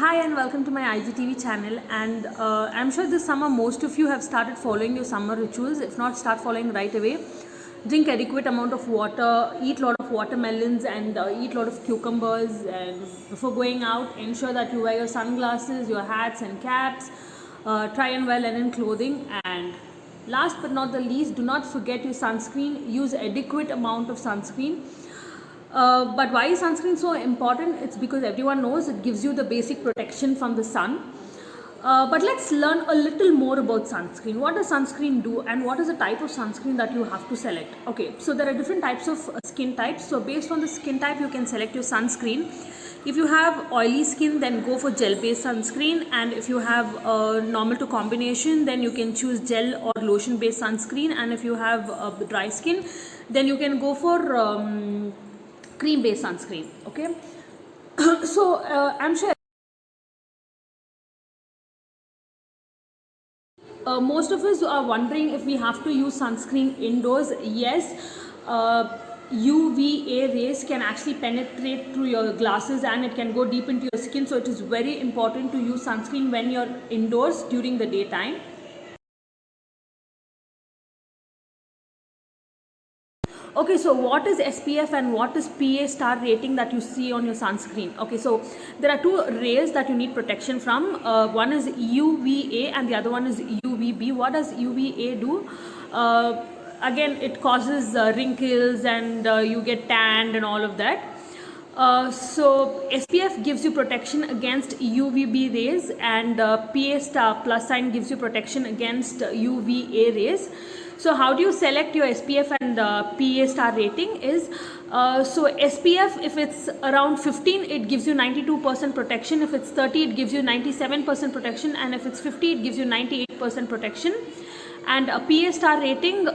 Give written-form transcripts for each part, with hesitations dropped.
Hi and welcome to my IGTV channel, and I'm sure this summer most of you have started following your summer rituals. If not, start following right away. Drink adequate amount of water, eat a lot of watermelons, and eat a lot of cucumbers. And before going out, ensure that you wear your sunglasses, your hats and caps. Try and wear linen clothing, and last but not the least, do not forget your sunscreen. Use adequate amount of sunscreen. But why is sunscreen so important? It's because everyone knows it gives you the basic protection from the sun. But let's learn a little more about sunscreen. What does sunscreen do, and what is the type of sunscreen that you have to select? Okay, so there are different types of skin types. So based on the skin type, you can select your sunscreen. If you have oily skin, then go for gel based sunscreen, and if you have normal to combination, then you can choose gel or lotion based sunscreen, and if you have dry skin, then you can go for cream based sunscreen. Okay, so I'm sure most of us are wondering if we have to use sunscreen indoors. Yes, UVA rays can actually penetrate through your glasses and it can go deep into your skin, so it is very important to use sunscreen when you're indoors during the daytime. Okay, so what is SPF and what is PA star rating that you see on your sunscreen? Okay, so there are two rays that you need protection from. One is UVA and the other one is UVB. What does UVA do? Again, it causes wrinkles and you get tanned and all of that. So SPF gives you protection against UVB rays, and PA star plus sign gives you protection against UVA rays. So how do you select your SPF and PA star rating is, so SPF, if it's around 15, it gives you 92% protection. If it's 30, it gives you 97% protection, and if it's 50, it gives you 98% protection. And a PA star rating,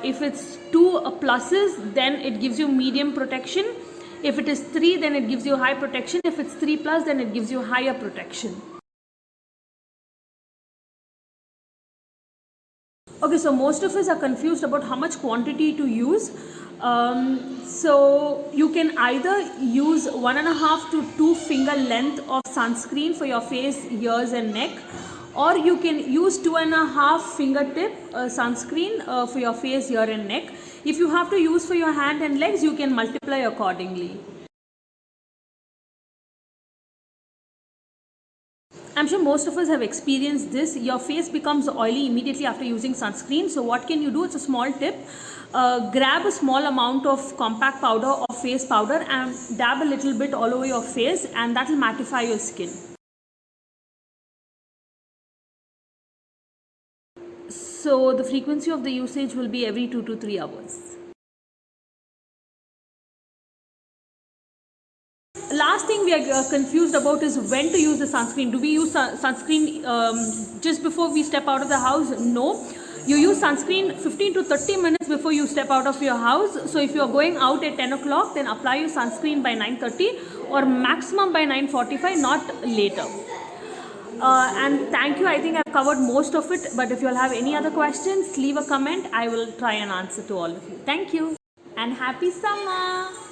if it's 2 pluses, then it gives you medium protection. If it is 3, then it gives you high protection. If it's 3 plus, then it gives you higher protection. Okay, so most of us are confused about how much quantity to use. So you can either use 1.5 to 2 finger length of sunscreen for your face, ears and neck, or you can use 2.5 fingertip sunscreen for your face, ear and neck. If you have to use for your hand and legs, you can multiply accordingly. I'm sure most of us have experienced this. Your face becomes oily immediately after using sunscreen. So what can you do? It's a small tip. Grab a small amount of compact powder or face powder and dab a little bit all over your face, and that will mattify your skin. So the frequency of the usage will be every 2 to 3 hours. Last thing we are confused about is when to use the sunscreen. Do we use sunscreen just before we step out of the house? No. You use sunscreen 15 to 30 minutes before you step out of your house. So if you are going out at 10 o'clock, then apply your sunscreen by 9:30 or maximum by 9:45, not later. And thank you. I think I've covered most of it. But if you all have any other questions, leave a comment. I will try and answer to all of you. Thank you and happy summer.